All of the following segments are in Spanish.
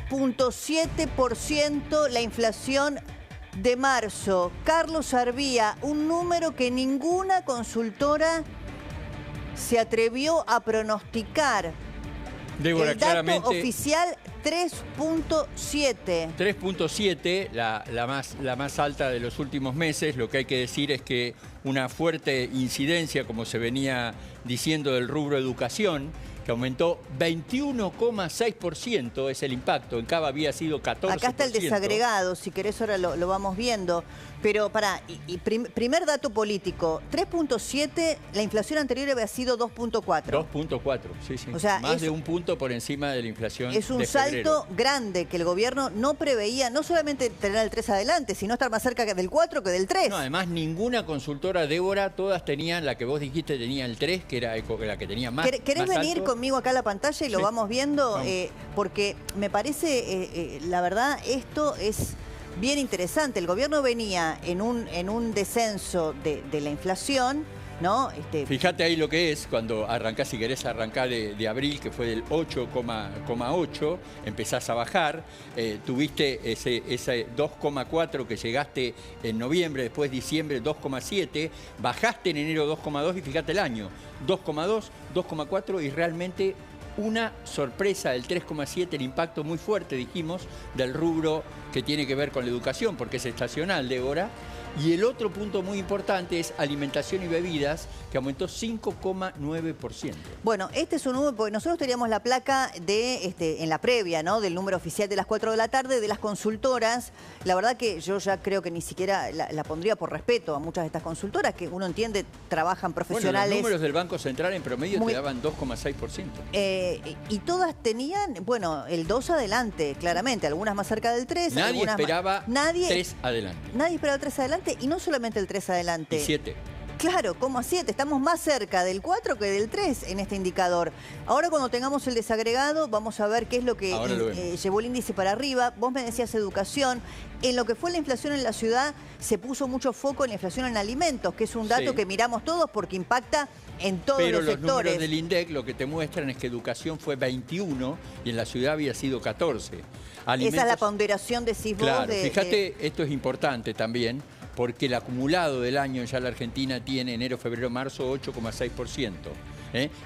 3,7% la inflación de marzo. Carlos Arbía, un número que ninguna consultora se atrevió a pronosticar. Débora, el dato claramente, oficial, 3,7. 3,7, la más alta de los últimos meses. Lo que hay que decir es que una fuerte incidencia, como se venía diciendo, del rubro educación, que aumentó 21,6%, es el impacto. En Cava había sido 14%. Acá está el desagregado, si querés ahora lo vamos viendo. Pero primer dato político, 3,7, la inflación anterior había sido 2,4. 2,4, sí. O sea, más de un punto por encima de la inflación. Es un salto grande que el gobierno no preveía, no solamente tener el 3 adelante, sino estar más cerca del 4 que del 3. No, además ninguna consultora, Débora, todas tenían, la que vos dijiste tenía el 3, que era la que tenía más. ¿Querés más venir alto conmigo acá a la pantalla y lo vamos viendo? Vamos. Porque me parece, la verdad, esto es bien interesante. El gobierno venía en un descenso de la inflación, ¿no? Fíjate ahí lo que es, cuando arrancás, si querés arrancar de abril, que fue del 8,8, empezás a bajar, tuviste ese 2,4 que llegaste en noviembre, después diciembre 2,7, bajaste en enero 2,2 y fíjate el año, 2,2, 2,4 y realmente una sorpresa del 3,7, el impacto muy fuerte, dijimos, del rubro que tiene que ver con la educación, porque es estacional, Débora. Y el otro punto muy importante es alimentación y bebidas, que aumentó 5,9%. Bueno, este es un número, porque nosotros teníamos la placa en la previa, ¿no? Del número oficial de las 4 de la tarde, de las consultoras. La verdad que yo ya creo que ni siquiera la pondría por respeto a muchas de estas consultoras, que uno entiende, trabajan profesionales. Bueno, los números del Banco Central en promedio te daban 2,6%. Y todas tenían, bueno, el 2 adelante, claramente, algunas más cerca del 3. Nadie esperaba 3 adelante. Nadie esperaba el 3 adelante, y no solamente el 3 adelante. Y 7. Claro, como a 7. Estamos más cerca del 4 que del 3 en este indicador. Ahora cuando tengamos el desagregado, vamos a ver qué es lo que llevó el índice para arriba. Vos me decías educación. En lo que fue la inflación en la ciudad, se puso mucho foco en la inflación en alimentos, que es un dato que miramos todos porque impacta en todos los sectores. Pero los números del INDEC lo que te muestran es que educación fue 21 y en la ciudad había sido 14. Alimentos, esa es la ponderación, decís vos. Claro, fíjate, esto es importante también, porque el acumulado del año ya la Argentina tiene enero, febrero, marzo 8,6%.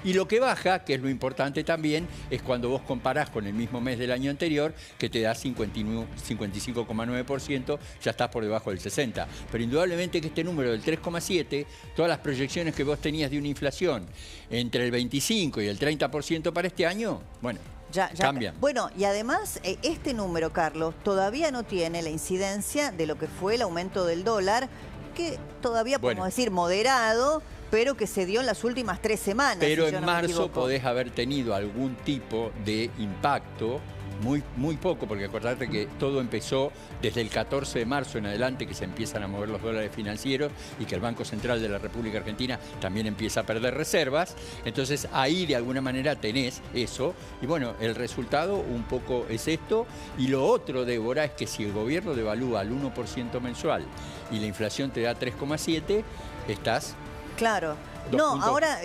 Y lo que baja, que es lo importante también, es cuando vos comparás con el mismo mes del año anterior, que te da 55,9%, ya estás por debajo del 60%. Pero indudablemente que este número del 3,7, todas las proyecciones que vos tenías de una inflación entre el 25 y el 30% para este año, bueno, ya cambian. Bueno, y además este número, Carlos, todavía no tiene la incidencia de lo que fue el aumento del dólar, que todavía podemos decir moderado, pero que se dio en las últimas 3 semanas. Pero si en marzo podés haber tenido algún tipo de impacto, muy poco, porque acordate que todo empezó desde el 14 de marzo en adelante, que se empiezan a mover los dólares financieros y que el Banco Central de la República Argentina también empieza a perder reservas. Entonces ahí de alguna manera tenés eso. Y bueno, el resultado un poco es esto. Y lo otro, Débora, es que si el gobierno devalúa al 1% mensual y la inflación te da 3,7, estás... Claro. No, ahora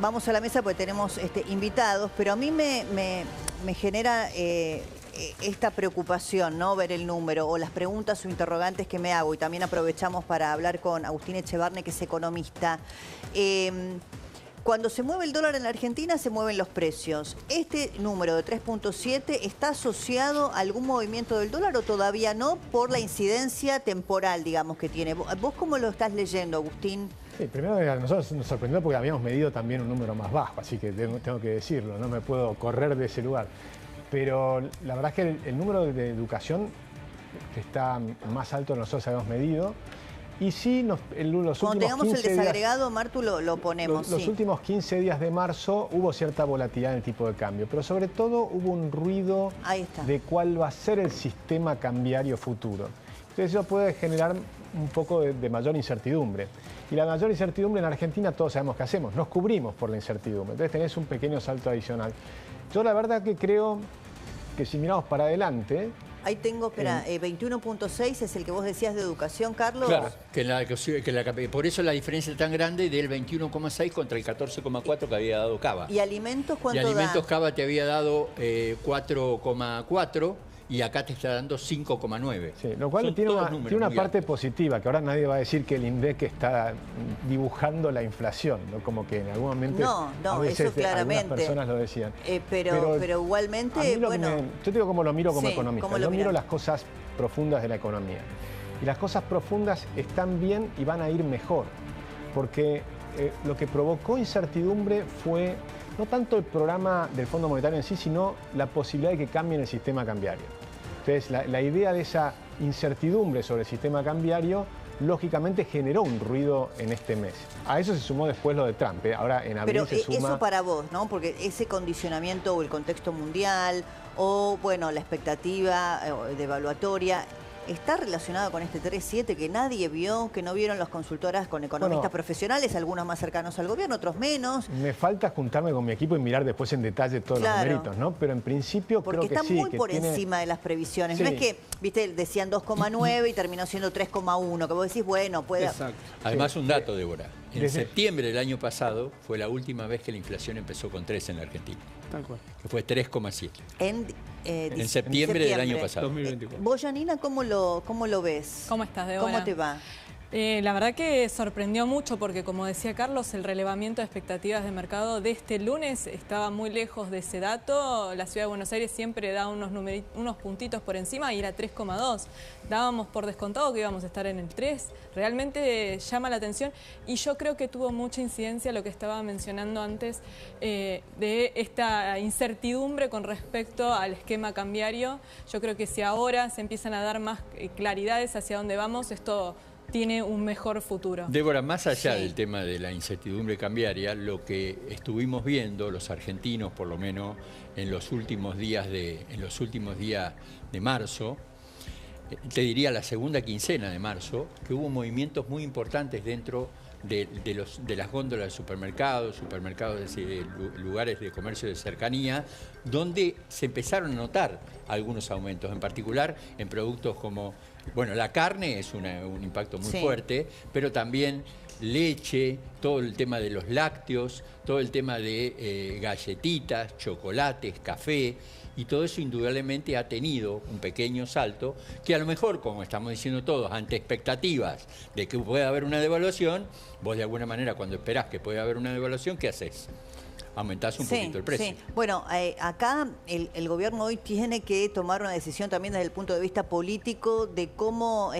vamos a la mesa porque tenemos invitados, pero a mí me genera esta preocupación, ¿no? Ver el número o las preguntas o interrogantes que me hago, y también aprovechamos para hablar con Agustín Echevarne, que es economista. Cuando se mueve el dólar en la Argentina, se mueven los precios. ¿Este número de 3,7 está asociado a algún movimiento del dólar o todavía no, por la incidencia temporal, digamos, que tiene? ¿Vos cómo lo estás leyendo, Agustín? Sí, primero a nosotros nos sorprendió porque habíamos medido también un número más bajo, así que tengo que decirlo, no me puedo correr de ese lugar. Pero la verdad es que el número de educación está más alto de nosotros habíamos medido. Y sí, los últimos 15 días... Cuando tengamos el desagregado, Martu, lo ponemos. Los últimos 15 días de marzo hubo cierta volatilidad en el tipo de cambio, pero sobre todo hubo un ruido de cuál va a ser el sistema cambiario futuro. Entonces eso puede generar un poco de mayor incertidumbre. Y la mayor incertidumbre en Argentina, todos sabemos qué hacemos, nos cubrimos por la incertidumbre. Entonces tenés un pequeño salto adicional. Yo la verdad que creo que si miramos para adelante, Ahí tengo, espera, 21.6 es el que vos decías de educación, Carlos. Claro, por eso la diferencia es tan grande del 21,6 contra el 14,4 que había dado Cava. ¿Y alimentos cuánto da? Y alimentos da? Cava te había dado 4,4 y acá te está dando 5,9. Sí, lo cual tiene una parte positiva, que ahora nadie va a decir que el INDEC está dibujando la inflación, ¿no? Como que en algún momento a veces eso claramente. Algunas personas lo decían. Pero igualmente, yo digo cómo lo miro como economista. Yo miro las las cosas profundas de la economía. Y las cosas profundas están bien y van a ir mejor. Porque lo que provocó incertidumbre fue no tanto el programa del Fondo Monetario en sí, sino la posibilidad de que cambien el sistema cambiario. Entonces, la idea de esa incertidumbre sobre el sistema cambiario, lógicamente generó un ruido en este mes. A eso se sumó después lo de Trump. Ahora en abril se suma... Eso para vos, ¿no? Porque ese condicionamiento o el contexto mundial o, bueno, la expectativa devaluatoria... ¿Está relacionado con este 3.7 que nadie vio, que no vieron las consultoras con economistas profesionales, algunos más cercanos al gobierno, otros menos? Me falta juntarme con mi equipo y mirar después en detalle todos los numeritos, ¿no? Pero en principio creo que sí. Porque está muy por encima de las previsiones. Sí. No es que, viste, decían 2,9 y terminó siendo 3,1, que vos decís, bueno, puede... Exacto. Además, un dato, Débora. En septiembre del año pasado fue la última vez que la inflación empezó con 3 en la Argentina. Tal cual. Que fue 3,7. En septiembre del año pasado. 2024. Vos, Janina, ¿cómo lo ves? ¿Cómo estás, Débora? ¿Cómo te va? La verdad que sorprendió mucho porque, como decía Carlos, el relevamiento de expectativas de mercado de este lunes estaba muy lejos de ese dato. La Ciudad de Buenos Aires siempre da unos puntitos por encima y era 3,2. Dábamos por descontado que íbamos a estar en el 3. Realmente llama la atención y yo creo que tuvo mucha incidencia lo que estaba mencionando antes de esta incertidumbre con respecto al esquema cambiario. Yo creo que si ahora se empiezan a dar más claridades hacia dónde vamos, esto tiene un mejor futuro. Débora, más allá del tema de la incertidumbre cambiaria, lo que estuvimos viendo, los argentinos por lo menos, en los últimos días de marzo, te diría la segunda quincena de marzo, que hubo movimientos muy importantes dentro de las góndolas de supermercados, lugares de comercio de cercanía, donde se empezaron a notar algunos aumentos, en particular en productos como, bueno, la carne es un impacto muy fuerte, pero también leche, todo el tema de los lácteos, todo el tema de galletitas, chocolates, café, y todo eso indudablemente ha tenido un pequeño salto que a lo mejor, como estamos diciendo todos, ante expectativas de que pueda haber una devaluación, vos de alguna manera cuando esperás que pueda haber una devaluación, ¿qué haces? Aumentás un poquito el precio. Sí. Bueno, acá el gobierno hoy tiene que tomar una decisión también desde el punto de vista político de cómo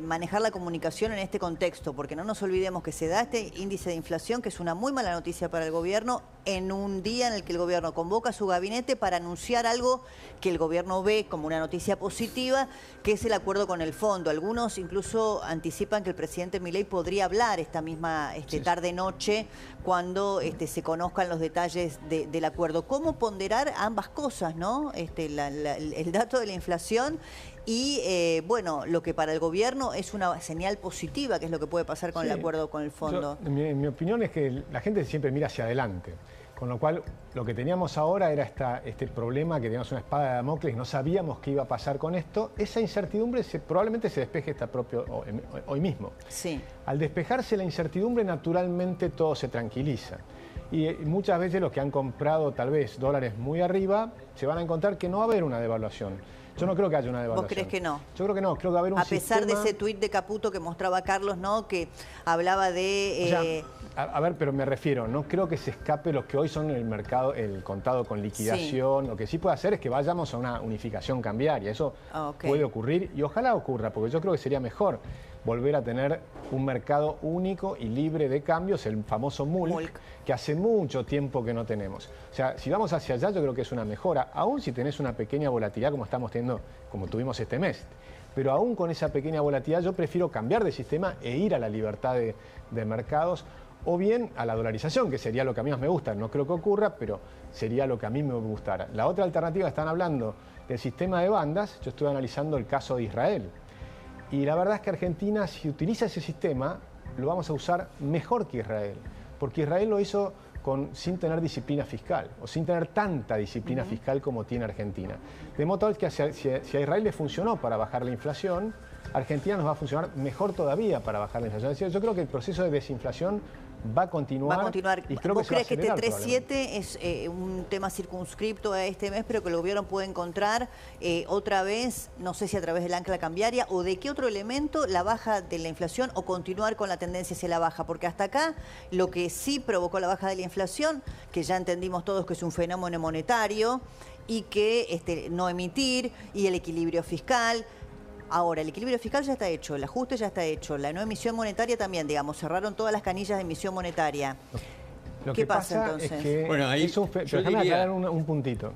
manejar la comunicación en este contexto, porque no nos olvidemos que se da este índice de inflación, que es una muy mala noticia para el gobierno, en un día en el que el gobierno convoca a su gabinete para anunciar algo que el gobierno ve como una noticia positiva, que es el acuerdo con el fondo. Algunos incluso anticipan que el presidente Milei podría hablar esta misma tarde-noche cuando se conozcan los detalles del acuerdo. ¿Cómo ponderar ambas cosas, no? El dato de la inflación y, bueno, lo que para el gobierno es una señal positiva, que es lo que puede pasar con el acuerdo con el fondo. En mi opinión es que la gente siempre mira hacia adelante. Con lo cual, lo que teníamos ahora era este problema, que teníamos una espada de Damocles, no sabíamos qué iba a pasar con esto. Esa incertidumbre probablemente se despeje hoy mismo. Sí. Al despejarse la incertidumbre, naturalmente todo se tranquiliza. Y muchas veces los que han comprado tal vez dólares muy arriba, se van a encontrar que no va a haber una devaluación. Yo no creo que haya una devaluación. ¿Vos crees que no? Yo creo que no, creo que va a haber un sistema... A pesar de ese tuit de Caputo que mostraba Carlos, ¿no? Que hablaba de... A ver, pero me refiero, no creo que se escape lo que hoy son el mercado, el contado con liquidación. Lo que sí puede hacer es que vayamos a una unificación cambiaria. Eso puede ocurrir y ojalá ocurra, porque yo creo que sería mejor volver a tener un mercado único y libre de cambios, el famoso MULC, que hace mucho tiempo que no tenemos. O sea, si vamos hacia allá, yo creo que es una mejora, aún si tenés una pequeña volatilidad como estamos teniendo, como tuvimos este mes. Pero aún con esa pequeña volatilidad, yo prefiero cambiar de sistema e ir a la libertad de mercados, o bien a la dolarización, que sería lo que a mí más me gusta. No creo que ocurra, pero sería lo que a mí me gustara. La otra alternativa, están hablando del sistema de bandas. Yo estuve analizando el caso de Israel. Y la verdad es que Argentina, si utiliza ese sistema, lo vamos a usar mejor que Israel. Porque Israel lo hizo sin tener disciplina fiscal, o sin tener tanta disciplina fiscal como tiene Argentina. De modo tal que si a Israel le funcionó para bajar la inflación, Argentina nos va a funcionar mejor todavía para bajar la inflación. Es decir, yo creo que el proceso de desinflación va a continuar. Va a continuar. Y creo ¿Vos que crees que este 3.7 es un tema circunscripto a este mes, pero que el gobierno puede encontrar otra vez, no sé si a través del ancla cambiaria, o de qué otro elemento, la baja de la inflación o continuar con la tendencia hacia la baja? Porque hasta acá lo que sí provocó la baja de la inflación, que ya entendimos todos que es un fenómeno monetario, y que no emitir, y el equilibrio fiscal. Ahora, el equilibrio fiscal ya está hecho, el ajuste ya está hecho, la no emisión monetaria también, digamos, cerraron todas las canillas de emisión monetaria. ¿Qué pasa entonces? Es que bueno, ahí déjame aclarar un puntito,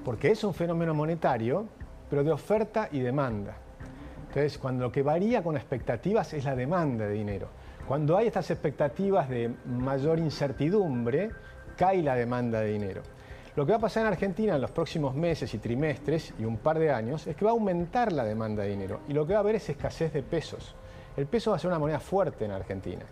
porque es un fenómeno monetario, pero de oferta y demanda. Entonces, cuando lo que varía con expectativas es la demanda de dinero. Cuando hay estas expectativas de mayor incertidumbre, cae la demanda de dinero. Lo que va a pasar en Argentina en los próximos meses y trimestres y un par de años es que va a aumentar la demanda de dinero y lo que va a haber es escasez de pesos. El peso va a ser una moneda fuerte en Argentina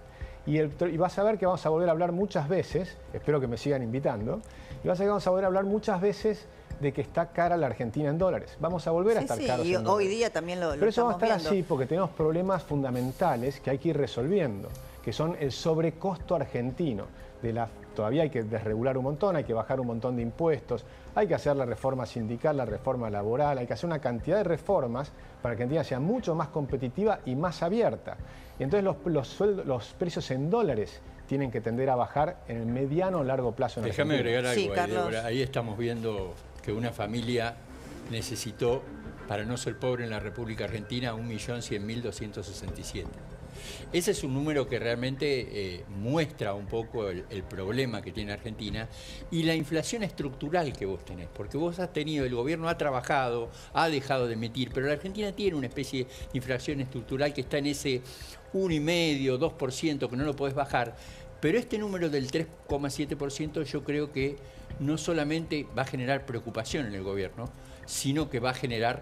y vas a ver que vamos a volver a hablar muchas veces, espero que me sigan invitando, y vas a ver que vamos a volver a hablar muchas veces de que está cara la Argentina en dólares. Vamos a volver a estar caros en dólares. Hoy día también lo Pero eso va a estar viendo. así porque tenemos problemas fundamentales que hay que ir resolviendo, que son el sobrecosto argentino. Todavía hay que desregular un montón, hay que bajar un montón de impuestos, hay que hacer la reforma sindical, la reforma laboral, hay que hacer una cantidad de reformas para que Argentina sea mucho más competitiva y más abierta. Y entonces los precios en dólares tienen que tender a bajar en el mediano o largo plazo. Déjame agregar algo, sí, Carlos. Ahí estamos viendo que una familia necesitó, para no ser pobre en la República Argentina, 1.100.267. Ese es un número que realmente muestra un poco el problema que tiene Argentina y la inflación estructural que vos tenés, porque vos has tenido, el gobierno ha trabajado, ha dejado de emitir, pero la Argentina tiene una especie de inflación estructural que está en ese 1,5%, 2%, que no lo podés bajar, pero este número del 3,7% yo creo que no solamente va a generar preocupación en el gobierno, sino que va a generar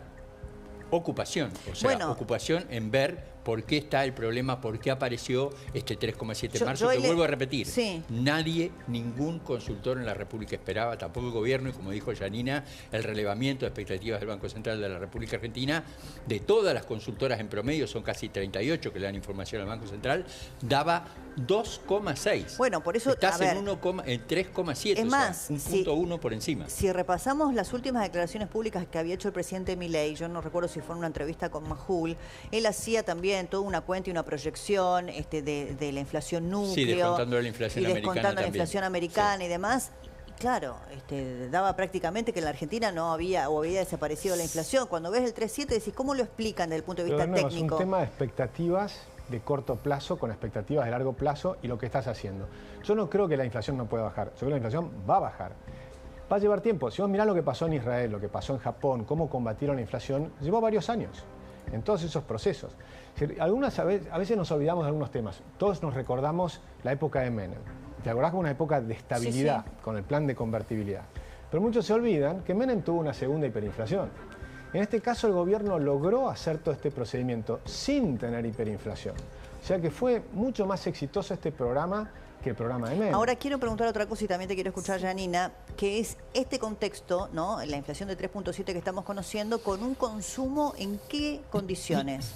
ocupación, o sea, ocupación en ver por qué está el problema, por qué apareció este 3,7 de marzo, que vuelvo a repetir. Sí. Nadie, ningún consultor en la República esperaba, tampoco el gobierno, y como dijo Yanina, el relevamiento de expectativas del Banco Central de la República Argentina, de todas las consultoras en promedio, son casi 38 que le dan información al Banco Central, daba 2,6. Bueno, por eso, estás en 3,7, es más, o sea, 1,1 por encima. Si repasamos las últimas declaraciones públicas que había hecho el presidente Milei, yo no recuerdo si fue en una entrevista con Majul, él hacía también toda una cuenta y una proyección de la inflación núcleo. Sí, descontando la inflación americana. Descontando la inflación americana y demás. Claro, daba prácticamente que en la Argentina no había o había desaparecido la inflación. Cuando ves el 3,7 decís, ¿cómo lo explican desde el punto de vista técnico? Es un tema de expectativas de corto plazo con expectativas de largo plazo y lo que estás haciendo. Yo no creo que la inflación no pueda bajar. Yo creo que la inflación va a bajar. Va a llevar tiempo. Si vos mirás lo que pasó en Israel, lo que pasó en Japón, cómo combatieron la inflación, llevó varios años en todos esos procesos. A veces nos olvidamos de algunos temas. Todos nos recordamos la época de Menem. ¿Te acordás que una época de estabilidad con el plan de convertibilidad? Pero muchos se olvidan que Menem tuvo una segunda hiperinflación. En este caso el gobierno logró hacer todo este procedimiento sin tener hiperinflación. O sea que fue mucho más exitoso este programa que el programa de Menem. Ahora quiero preguntar otra cosa y también te quiero escuchar, Yanina, que es este contexto, ¿no? La inflación de 3,7 que estamos conociendo, con un consumo ¿en qué condiciones?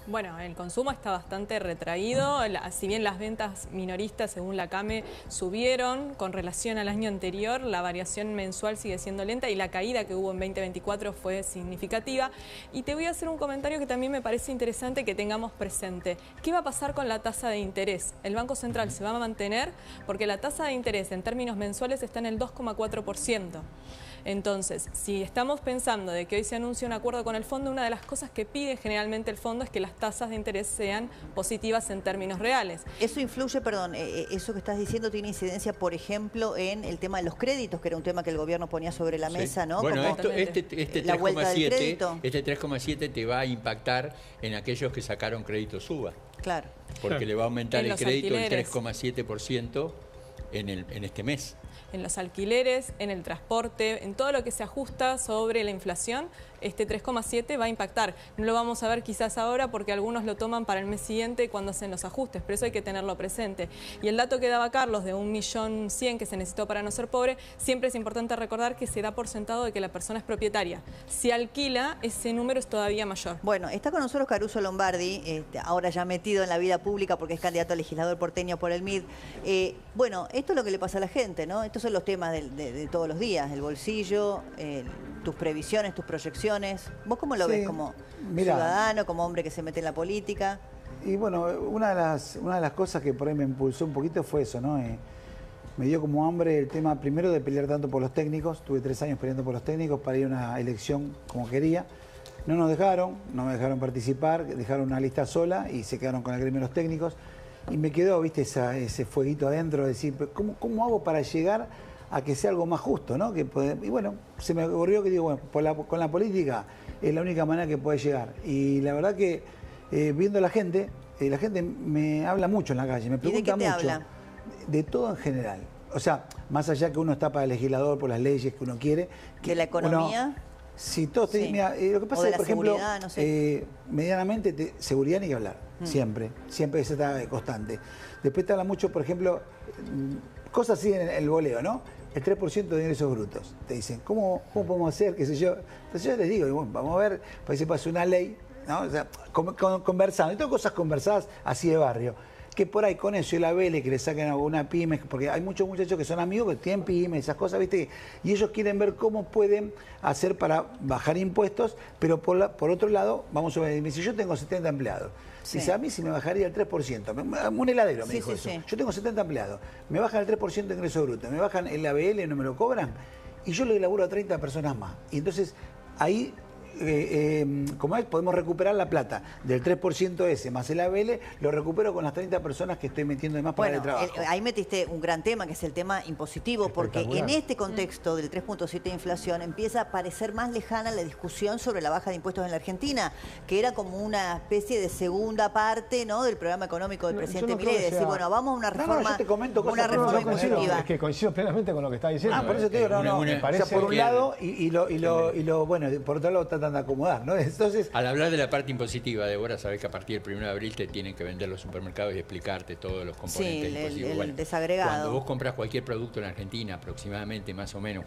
Bueno, el consumo está bastante retraído, si bien las ventas minoristas, según la CAME, subieron con relación al año anterior, la variación mensual sigue siendo lenta y la caída que hubo en 2024 fue significativa. Y te voy a hacer un comentario que también me parece interesante que tengamos presente. ¿Qué va a pasar con la tasa de interés? El Banco Central se va a mantener porque la tasa de interés en términos mensuales está en el 2,4%. Entonces, si estamos pensando de que hoy se anuncia un acuerdo con el fondo, una de las cosas que pide generalmente el fondo es que las tasas de interés sean positivas en términos reales. Eso influye, perdón, eso que estás diciendo tiene incidencia, por ejemplo, en el tema de los créditos, que era un tema que el gobierno ponía sobre la mesa, ¿no? Bueno, este 3,7 te va a impactar en aquellos que sacaron crédito SUBA. Claro. Porque le va a aumentar el crédito el 3,7% en este mes. En los alquileres, en el transporte, en todo lo que se ajusta sobre la inflación, este 3,7 va a impactar. No lo vamos a ver quizás ahora porque algunos lo toman para el mes siguiente cuando hacen los ajustes, pero eso hay que tenerlo presente. Y el dato que daba Carlos de 1.100.000 que se necesitó para no ser pobre, siempre es importante recordar que se da por sentado de que la persona es propietaria. Si alquila, ese número es todavía mayor. Bueno, está con nosotros Caruso Lombardi, ahora ya metido en la vida pública porque es candidato a legislador porteño por el MID. Bueno, esto es lo que le pasa a la gente, ¿no? Estos son los temas de todos los días, el bolsillo, tus previsiones, tus proyecciones. ¿Vos cómo lo ves como ciudadano, como hombre que se mete en la política? Y bueno, una de las cosas que por ahí me impulsó un poquito fue eso, ¿no? Me dio como hambre el tema primero de pelear tanto por los técnicos. Tuve 3 años peleando por los técnicos para ir a una elección como quería. No nos dejaron, no me dejaron participar, dejaron una lista sola y se quedaron con el gremio de los técnicos. Y me quedó, viste, ese fueguito adentro de decir, ¿cómo hago para llegar a que sea algo más justo, ¿no? Y bueno, se me ocurrió que digo, bueno, con la política es la única manera que puede llegar. Y la verdad que viendo a la gente me habla mucho en la calle, me pregunta mucho. Habla? De todo en general. O sea, más allá que uno está para el legislador por las leyes que uno quiere. ¿De la economía? Sí, todo. Sí. Mira, lo que pasa es que, por ejemplo, no sé. Medianamente, seguridad ni que hablar. Siempre esa está constante. Después te habla mucho, por ejemplo, cosas así en el boleo, ¿no? El 3% de ingresos brutos. Te dicen, ¿cómo podemos hacer? ¿Qué sé yo? Entonces yo les digo, bueno, vamos a ver, para que se pase una ley, ¿no? O sea, conversando. Y todas cosas conversadas así de barrio. Que por ahí con eso y la vele que le saquen a una pyme, porque hay muchos muchachos que son amigos que tienen pymes, esas cosas, ¿viste? Y ellos quieren ver cómo pueden hacer para bajar impuestos, pero por otro lado, vamos a ver, si yo tengo 70 empleados, dice, a mí si me bajaría el 3%, un heladero me dijo eso, yo tengo 70 empleados, me bajan el 3% de ingreso bruto, me bajan el ABL y no me lo cobran, y yo le laburo a 30 personas más. Y entonces ahí como es, podemos recuperar la plata del 3% ese más el ABL, lo recupero con las 30 personas que estoy metiendo de más para el trabajo. Ahí metiste un gran tema, que es el tema impositivo, porque en este contexto del 3.7 de inflación empieza a parecer más lejana la discusión sobre la baja de impuestos en la Argentina, que era como una especie de segunda parte, ¿no, del programa económico del presidente Milei, de decir, bueno, vamos a una reforma, yo te comento una reforma impositiva. Es que coincido plenamente con lo que está diciendo. Por eso te digo, me parece, o sea, por un lado, bueno, por otro lado tratan de acomodar, ¿no? Entonces, al hablar de la parte impositiva, Débora, sabés que a partir del 1 de abril te tienen que vender los supermercados y explicarte todos los componentes impositivos. El desagregado. Cuando vos compras cualquier producto en Argentina, aproximadamente, más o menos,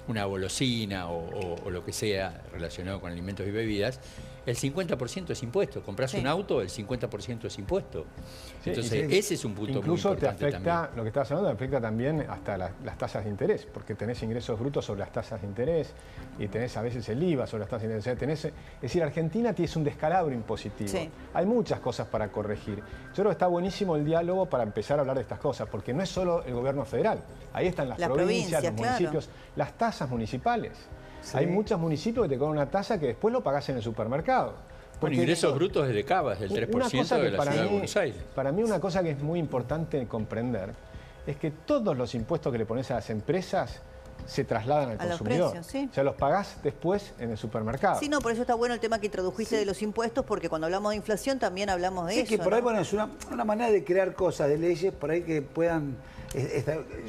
una golosina o lo que sea relacionado con alimentos y bebidas, el 50% es impuesto. Compras un auto, el 50% es impuesto. Entonces, ese es un punto muy importante. Incluso te afecta, también. lo que estabas hablando, te afecta también hasta las tasas de interés, porque tenés ingresos brutos sobre las tasas de interés y tenés a veces el IVA sobre las tasas de interés. Es decir, Argentina tiene un descalabro impositivo. Hay muchas cosas para corregir. Yo creo que está buenísimo el diálogo para empezar a hablar de estas cosas, porque no es solo el gobierno federal. Ahí están las provincias, los municipios, las tasas municipales. Hay muchos municipios que te cobran una tasa que después lo pagás en el supermercado. Bueno, ingresos brutos desde Cava, del 3% de la ciudad de Buenos Aires. Para mí una cosa que es muy importante comprender es que todos los impuestos que le pones a las empresas se trasladan al consumidor. Los precios, O sea, los pagás después en el supermercado. Sí, no, por eso está bueno el tema que introdujiste de los impuestos, porque cuando hablamos de inflación también hablamos de eso. Sí, que por ahí, bueno, es una manera de crear cosas, de leyes, por ahí que puedan...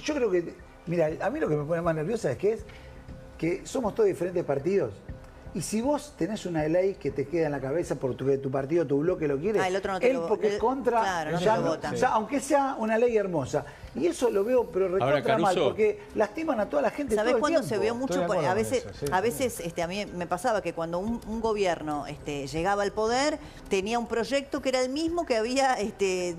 yo creo que, mira, a mí lo que me pone más nerviosa es que somos todos diferentes partidos. Y si vos tenés una ley que te queda en la cabeza porque tu partido, tu bloque lo quiere, el otro no te él porque es contra, claro, ya no, o sea, aunque sea una ley hermosa. Y eso lo veo, pero recontra mal, porque lastiman a toda la gente. ¿Sabés cuándo se se vio mucho? A veces a mí me pasaba que cuando un gobierno llegaba al poder, tenía un proyecto que era el mismo que había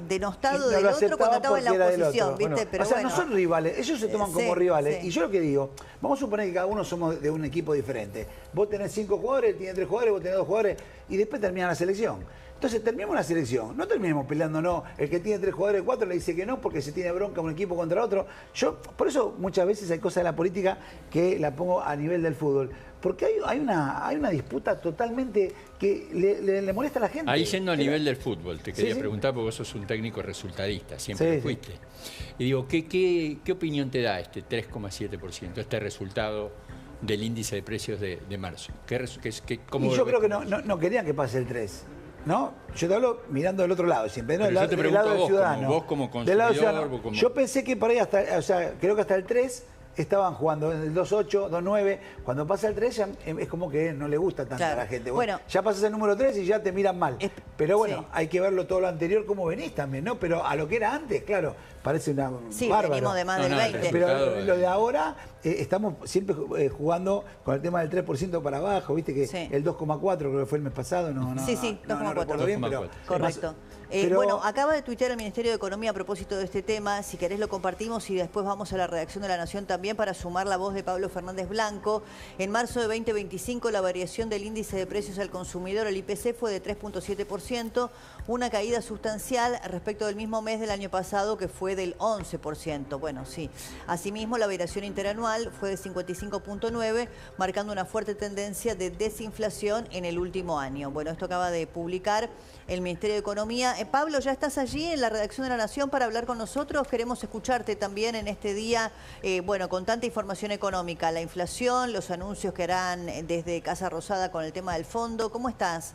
denostado del otro cuando estaba en la oposición, ¿viste? Bueno, pero o sea, no son rivales, ellos se toman como rivales. Y yo lo que digo, vamos a suponer que cada uno somos de un equipo diferente. Vos tenés 5 jugadores, él tiene 3 jugadores, vos tenés 2 jugadores, y después termina la selección. Entonces terminemos la selección, no terminemos peleándonos. El que tiene 3 jugadores, 4 le dice que no porque se tiene bronca un equipo contra otro. Por eso muchas veces hay cosas de la política que la pongo a nivel del fútbol. Porque hay una disputa totalmente que le molesta a la gente. Ahí yendo a nivel del fútbol, te quería preguntar, porque vos sos un técnico resultadista, siempre lo fuiste. Y digo, ¿qué opinión te da este 3,7%, este resultado del índice de precios de marzo? Yo creo que no querían que pase el 3. ¿No? Yo te hablo mirando del otro lado siempre, ¿no? Del lado del ciudadano. Vos como consumidor, Yo pensé que por ahí creo que hasta el 3 estaban jugando en el 2-8, 2-9. Cuando pasa el 3 ya es como que no le gusta tanto a la gente. Bueno, ya pasas el número 3 y ya te miran mal. Pero bueno, hay que verlo todo lo anterior, cómo venís también, ¿no? Pero a lo que era antes, claro, parece una bárbaro. Venimos de más del 20. Pero lo de ahora, estamos siempre jugando con el tema del 3% para abajo, viste que el 2,4 creo que fue el mes pasado. No 2,4 bien, pero correcto. Bueno, acaba de tuitear el Ministerio de Economía a propósito de este tema. Si querés lo compartimos y después vamos a la redacción de La Nación también para sumar la voz de Pablo Fernández Blanco. En marzo de 2025 la variación del índice de precios al consumidor, el IPC, fue de 3,7%, una caída sustancial respecto del mismo mes del año pasado que fue del 11%. Bueno, sí. Asimismo, la variación interanual fue de 55,9%, marcando una fuerte tendencia de desinflación en el último año. Bueno, esto acaba de publicar el Ministerio de Economía. Pablo, ¿ya estás allí en la redacción de La Nación para hablar con nosotros? Queremos escucharte también en este día, bueno, con tanta información económica, la inflación, los anuncios que harán desde Casa Rosada con el tema del fondo. ¿Cómo estás?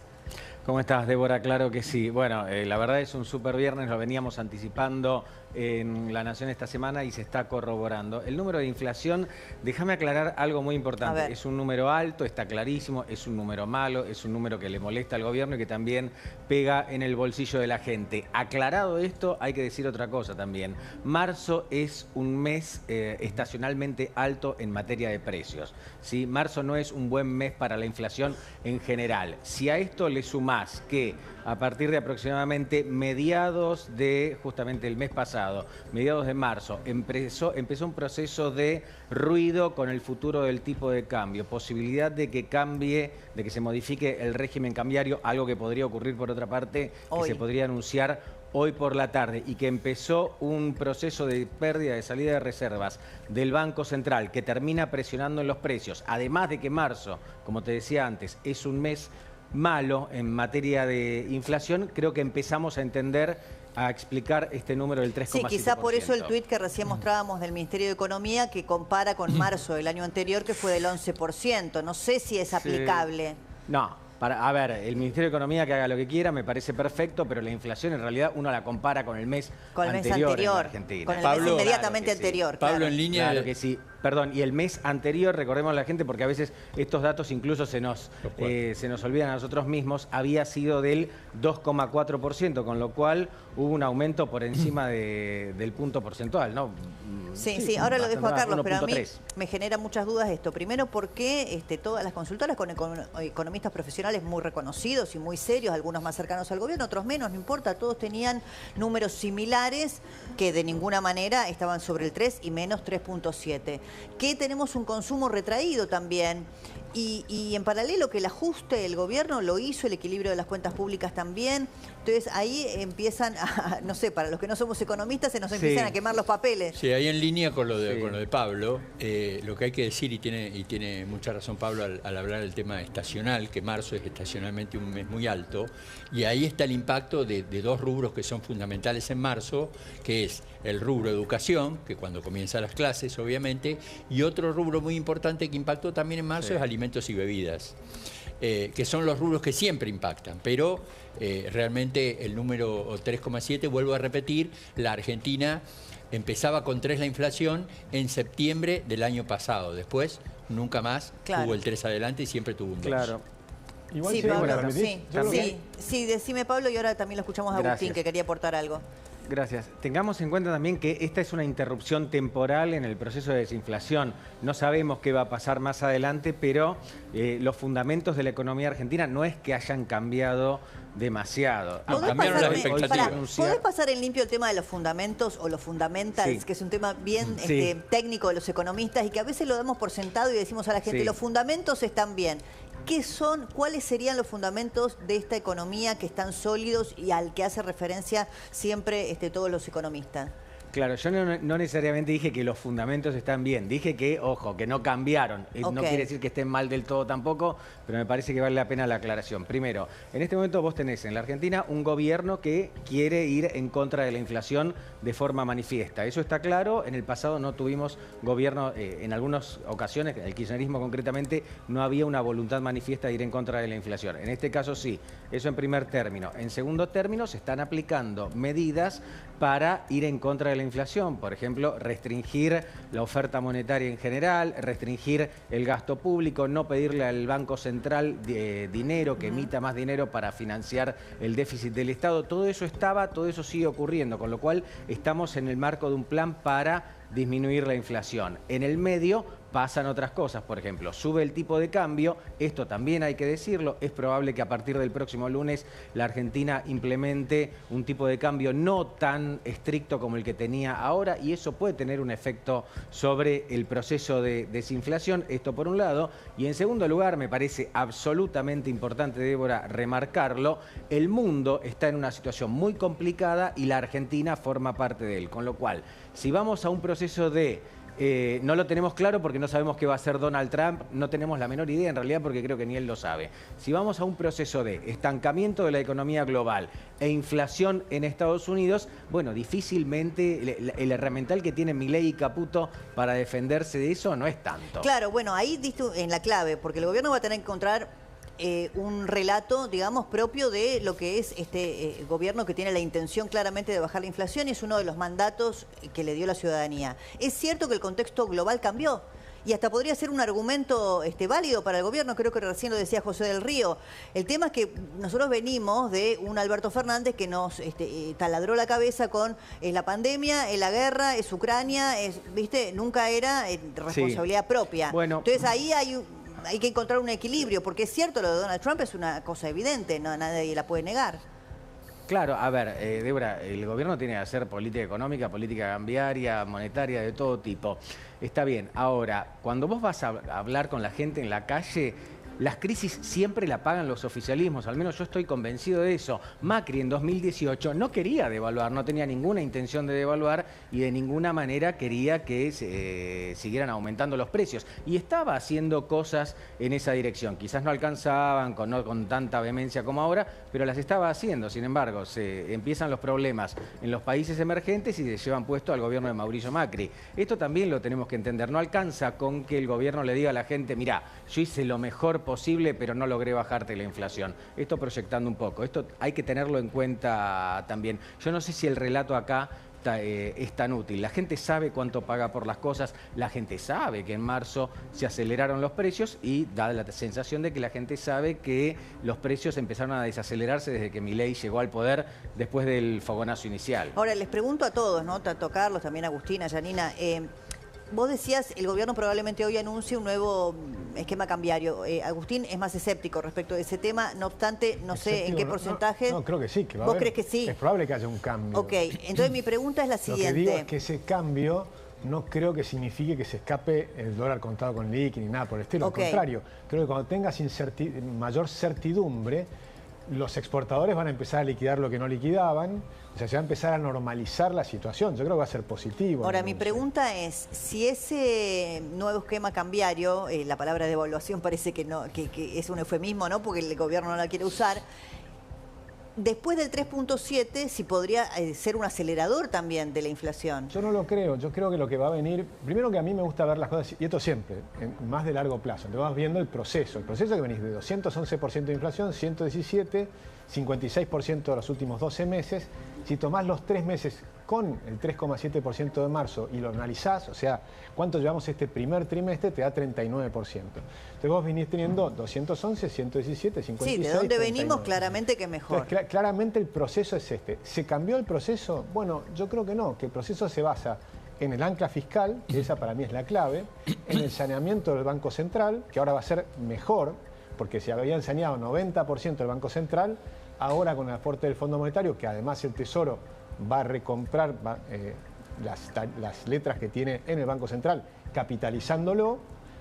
¿Cómo estás, Débora? Claro que sí. Bueno, la verdad es un súper viernes, lo veníamos anticipando en La Nación esta semana y se está corroborando. El número de inflación, déjame aclarar algo muy importante. Es un número alto, está clarísimo, es un número malo, es un número que le molesta al gobierno y que también pega en el bolsillo de la gente. Aclarado esto, hay que decir otra cosa también. Marzo es un mes estacionalmente alto en materia de precios, ¿sí? Marzo no es un buen mes para la inflación en general. Si a esto le sumás que a partir de aproximadamente mediados de justamente el mes pasado, mediados de marzo, empezó un proceso de ruido con el futuro del tipo de cambio, posibilidad de que cambie, de que se modifique el régimen cambiario, algo que podría ocurrir por otra parte, que se podría anunciar hoy por la tarde, y que empezó un proceso de pérdida de salida de reservas del Banco Central que termina presionando en los precios, además de que marzo, como te decía antes, es un mes malo en materia de inflación, creo que empezamos a entender, a explicar este número del 3,7%. Sí, quizá por eso el tuit que recién mostrábamos del Ministerio de Economía, que compara con marzo del año anterior, que fue del 11%. No sé si es aplicable. No. A ver, el Ministerio de Economía que haga lo que quiera, me parece perfecto, pero la inflación en realidad uno la compara con el mes anterior en Argentina. Con el mes inmediatamente anterior. Pablo, en línea. Claro que sí. Perdón, y el mes anterior, recordemos a la gente, porque a veces estos datos incluso se nos olvidan a nosotros mismos, había sido del 2,4%, con lo cual hubo un aumento por encima del punto porcentual, ¿no? Sí, ahora lo dejo a Carlos, pero a mí me genera muchas dudas esto. Primero, ¿por qué todas las consultoras con economistas profesionales muy reconocidos y muy serios, algunos más cercanos al gobierno, otros menos, no importa, todos tenían números similares que de ninguna manera estaban sobre el 3 y menos 3,7%? Que tenemos un consumo retraído también y en paralelo que el ajuste del gobierno lo hizo, el equilibrio de las cuentas públicas también. Entonces ahí empiezan a, no sé, para los que no somos economistas se nos empiezan a quemar los papeles. Sí, ahí en línea con lo de Pablo, lo que hay que decir, y tiene mucha razón Pablo al hablar del tema estacional, que marzo es estacionalmente un mes muy alto, y ahí está el impacto de dos rubros que son fundamentales en marzo, que es el rubro educación, que cuando comienzan las clases obviamente, y otro rubro muy importante que impactó también en marzo es alimentos y bebidas. Que son los rubros que siempre impactan, pero realmente el número 3,7, vuelvo a repetir, la Argentina empezaba con 3 la inflación en septiembre del año pasado, después nunca más tuvo el 3 adelante y siempre tuvo un 2. Claro. Igual sí, Pablo, sí, decime Pablo y ahora también lo escuchamos a Agustín, que quería aportar algo. Gracias. Tengamos en cuenta también que esta es una interrupción temporal en el proceso de desinflación. No sabemos qué va a pasar más adelante, pero los fundamentos de la economía argentina no es que hayan cambiado demasiado. Cambiaron las expectativas. ¿Podés pasar en limpio el tema de los fundamentos o los fundamentals, que es un tema bien técnico de los economistas y que a veces lo damos por sentado y decimos a la gente, los fundamentos están bien? ¿Qué son, cuáles serían los fundamentos de esta economía que están sólidos y al que hace referencia siempre todos los economistas? Claro, yo no necesariamente dije que los fundamentos están bien, dije que, ojo, que no cambiaron. No quiere decir que estén mal del todo tampoco, pero me parece que vale la pena la aclaración. Primero, en este momento vos tenés en la Argentina un gobierno que quiere ir en contra de la inflación de forma manifiesta. Eso está claro, en el pasado no tuvimos gobierno, en algunas ocasiones, el kirchnerismo concretamente, no había una voluntad manifiesta de ir en contra de la inflación. En este caso sí, eso en primer término. En segundo término, se están aplicando medidas para ir en contra de la la inflación, por ejemplo, restringir la oferta monetaria en general, restringir el gasto público, no pedirle al Banco Central dinero, que emita más dinero para financiar el déficit del Estado. Todo eso todo eso sigue ocurriendo, con lo cual estamos en el marco de un plan para disminuir la inflación. En el medio pasan otras cosas, por ejemplo, sube el tipo de cambio, esto también hay que decirlo, es probable que a partir del próximo lunes la Argentina implemente un tipo de cambio no tan estricto como el que tenía ahora y eso puede tener un efecto sobre el proceso de desinflación, esto por un lado, y en segundo lugar me parece absolutamente importante, Débora, remarcarlo, el mundo está en una situación muy complicada y la Argentina forma parte de él, con lo cual, si vamos a un proceso de no lo tenemos claro porque no sabemos qué va a hacer Donald Trump, no tenemos la menor idea en realidad porque creo que ni él lo sabe. Si vamos a un proceso de estancamiento de la economía global e inflación en Estados Unidos, bueno, difícilmente el herramental que tienen Milei y Caputo para defenderse de eso no es tanto. Claro, bueno, ahí diste en la clave, porque el gobierno va a tener que encontrar un relato, digamos, propio de lo que es este gobierno que tiene la intención claramente de bajar la inflación y es uno de los mandatos que le dio la ciudadanía. Es cierto que el contexto global cambió y hasta podría ser un argumento válido para el gobierno, creo que recién lo decía José del Río. El tema es que nosotros venimos de un Alberto Fernández que nos taladró la cabeza con la pandemia, la guerra, es Ucrania, ¿viste? Nunca era responsabilidad propia. Bueno. Entonces ahí hay que encontrar un equilibrio, porque es cierto, lo de Donald Trump es una cosa evidente, no nadie la puede negar. Claro, a ver, Débora, el gobierno tiene que hacer política económica, política cambiaria, monetaria, de todo tipo. Está bien, ahora, cuando vos vas a hablar con la gente en la calle, las crisis siempre la pagan los oficialismos, al menos yo estoy convencido de eso. Macri en 2018 no quería devaluar, no tenía ninguna intención de devaluar y de ninguna manera quería que siguieran aumentando los precios. Y estaba haciendo cosas en esa dirección. Quizás no alcanzaban no con tanta vehemencia como ahora, pero las estaba haciendo. Sin embargo, se empiezan los problemas en los países emergentes y se llevan puesto al gobierno de Mauricio Macri. Esto también lo tenemos que entender. No alcanza con que el gobierno le diga a la gente, mirá, yo hice lo mejor posible, pero no logré bajarte la inflación. Esto proyectando un poco. Esto hay que tenerlo en cuenta también. Yo no sé si el relato acá es tan útil. La gente sabe cuánto paga por las cosas, la gente sabe que en marzo se aceleraron los precios y da la sensación de que la gente sabe que los precios empezaron a desacelerarse desde que Milei llegó al poder después del fogonazo inicial. Ahora, les pregunto a todos, ¿no? Tanto Carlos, también Agustina, Janina, vos decías, el gobierno probablemente hoy anuncie un nuevo esquema cambiario. Agustín es más escéptico respecto de ese tema, no obstante, no sé en qué porcentaje. No, creo que sí. ¿Vos crees que sí? Es probable que haya un cambio. Ok, entonces mi pregunta es la siguiente. Lo que digo es que ese cambio no creo que signifique que se escape el dólar contado con liqui ni nada por el estilo. Al contrario, creo que cuando tengas mayor certidumbre, los exportadores van a empezar a liquidar lo que no liquidaban, o sea, se va a empezar a normalizar la situación. Yo creo que va a ser positivo. Ahora, mi pregunta es, si ese nuevo esquema cambiario, la palabra devaluación parece que es un eufemismo, ¿no? Porque el gobierno no la quiere usar. Después del 3.7, si podría ser un acelerador también de la inflación. Yo no lo creo. Yo creo que lo que va a venir... Primero que a mí me gusta ver las cosas, y esto siempre, más de largo plazo. Te vas viendo el proceso. El proceso que venís de 211% de inflación, 117%, 56% de los últimos 12 meses. Si tomás los 3 meses con el 3,7% de marzo y lo analizás, o sea, cuánto llevamos este primer trimestre, te da 39%. Entonces vos venís teniendo 211, 117, 56. Sí, de dónde venimos claramente que mejor. Entonces, claramente el proceso es este. ¿Se cambió el proceso? Bueno, yo creo que no, que el proceso se basa en el ancla fiscal, que esa para mí es la clave, en el saneamiento del Banco Central, que ahora va a ser mejor, porque se habían saneado 90% del Banco Central, ahora con el aporte del Fondo Monetario, que además el Tesoro va a recomprar las letras que tiene en el Banco Central, capitalizándolo,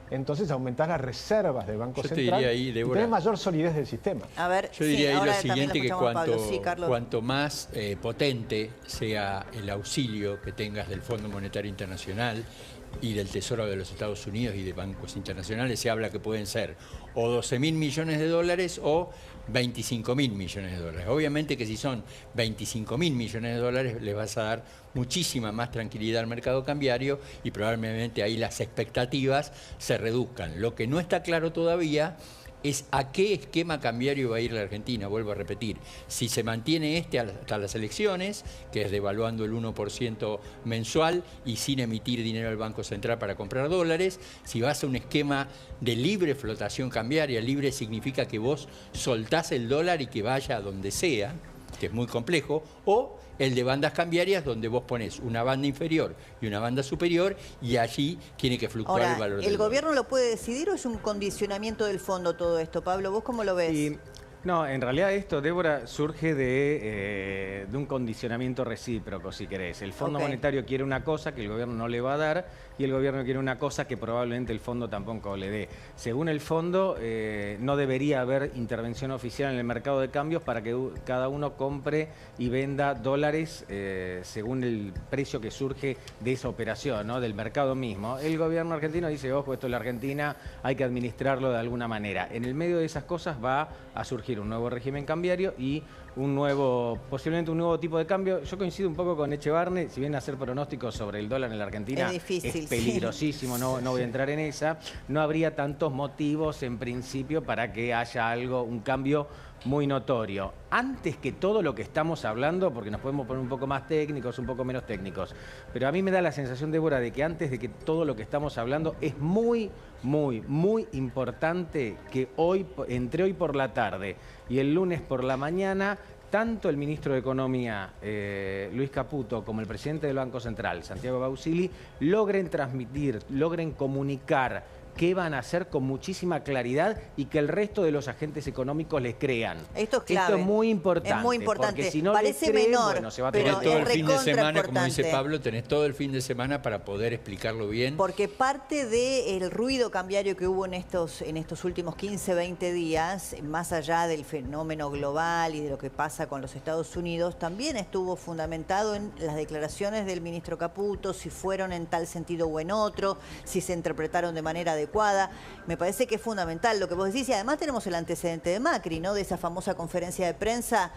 entonces aumentás las reservas del Banco Central y tenés mayor solidez del sistema. A ver, yo diría ahí lo siguiente, que cuanto más potente sea el auxilio que tengas del Fondo Monetario Internacional y del Tesoro de los Estados Unidos y de bancos internacionales, se habla que pueden ser o 12.000 millones de dólares o 25.000 millones de dólares. Obviamente que si son 25.000 millones de dólares les vas a dar muchísima más tranquilidad al mercado cambiario y probablemente ahí las expectativas se reduzcan. Lo que no está claro todavía es a qué esquema cambiario va a ir la Argentina, vuelvo a repetir. Si se mantiene hasta las elecciones, que es devaluando el 1% mensual y sin emitir dinero al Banco Central para comprar dólares, si vas a un esquema de libre flotación cambiaria, libre significa que vos soltás el dólar y que vaya a donde sea, que es muy complejo, o el de bandas cambiarias, donde vos ponés una banda inferior y una banda superior y allí tiene que fluctuar el valor del dólar. ¿El gobierno lo puede decidir o es un condicionamiento del fondo todo esto? Pablo, ¿vos cómo lo ves? No, en realidad esto, Débora, surge de un condicionamiento recíproco, si querés. El Fondo Monetario quiere una cosa que el gobierno no le va a dar y el gobierno quiere una cosa que probablemente el fondo tampoco le dé. Según el fondo, no debería haber intervención oficial en el mercado de cambios para que cada uno compre y venda dólares según el precio que surge de esa operación, ¿no? Del mercado mismo. El gobierno argentino dice, ojo, esto es la Argentina, hay que administrarlo de alguna manera. En el medio de esas cosas va a surgir un nuevo régimen cambiario y posiblemente un nuevo tipo de cambio. Yo coincido un poco con Echevarne, si bien hacer pronósticos sobre el dólar en la Argentina es difícil, es peligrosísimo, no voy a entrar en esa, no habría tantos motivos en principio para que haya un cambio muy notorio. Antes que todo lo que estamos hablando, porque nos podemos poner un poco más técnicos, un poco menos técnicos, pero a mí me da la sensación, Débora, de que antes de que todo lo que estamos hablando es muy importante que entre hoy por la tarde y el lunes por la mañana, tanto el ministro de Economía, Luis Caputo, como el presidente del Banco Central, Santiago Bausili, logren transmitir, logren comunicar qué van a hacer con muchísima claridad y que el resto de los agentes económicos les crean. Esto es clave. Esto es muy importante. Es muy importante. Porque si no parece creen, menor, bueno, se va a pero todo el fin de semana, importante. como dice Pablo, tenés todo el fin de semana para poder explicarlo bien. Porque parte del ruido cambiario que hubo en estos últimos 15, 20 días, más allá del fenómeno global y de lo que pasa con los Estados Unidos, también estuvo fundamentado en las declaraciones del ministro Caputo, si fueron en tal sentido o en otro, si se interpretaron de manera adecuada. Me parece que es fundamental lo que vos decís y además tenemos el antecedente de Macri, ¿no? De esa famosa conferencia de prensa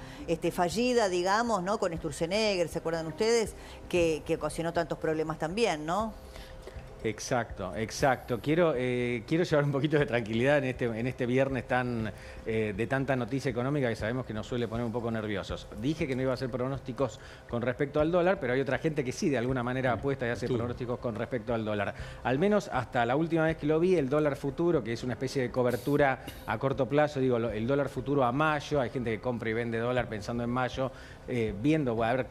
fallida, digamos, ¿no? Con Sturzenegger, ¿se acuerdan ustedes? Que ocasionó tantos problemas también, ¿no? Exacto. Quiero llevar un poquito de tranquilidad en este viernes de tanta noticia económica que sabemos que nos suele poner un poco nerviosos. Dije que no iba a hacer pronósticos con respecto al dólar, pero hay otra gente que sí, de alguna manera apuesta y hace pronósticos con respecto al dólar. Al menos hasta la última vez que lo vi, el dólar futuro, que es una especie de cobertura a corto plazo, digo, el dólar futuro a mayo, hay gente que compra y vende dólar pensando en mayo, viendo a ver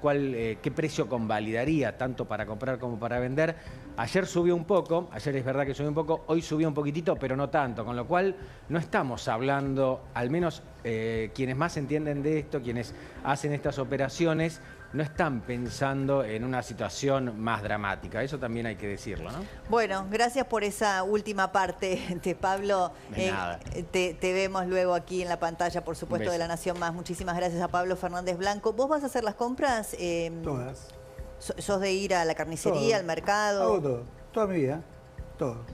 qué precio convalidaría, tanto para comprar como para vender. Ayer subió un poco, ayer es verdad que subió un poco, hoy subió un poquitito, pero no tanto, con lo cual no estamos hablando, al menos quienes más entienden de esto, quienes hacen estas operaciones, no están pensando en una situación más dramática. Eso también hay que decirlo, ¿no? Bueno, gracias por esa última parte, Pablo. De nada. Te vemos luego aquí en la pantalla, por supuesto, de La Nación Más. Muchísimas gracias a Pablo Fernández Blanco. ¿Vos vas a hacer las compras? Todas. ¿Sos de ir a la carnicería, al mercado? Hago todo, toda mi vida, todo.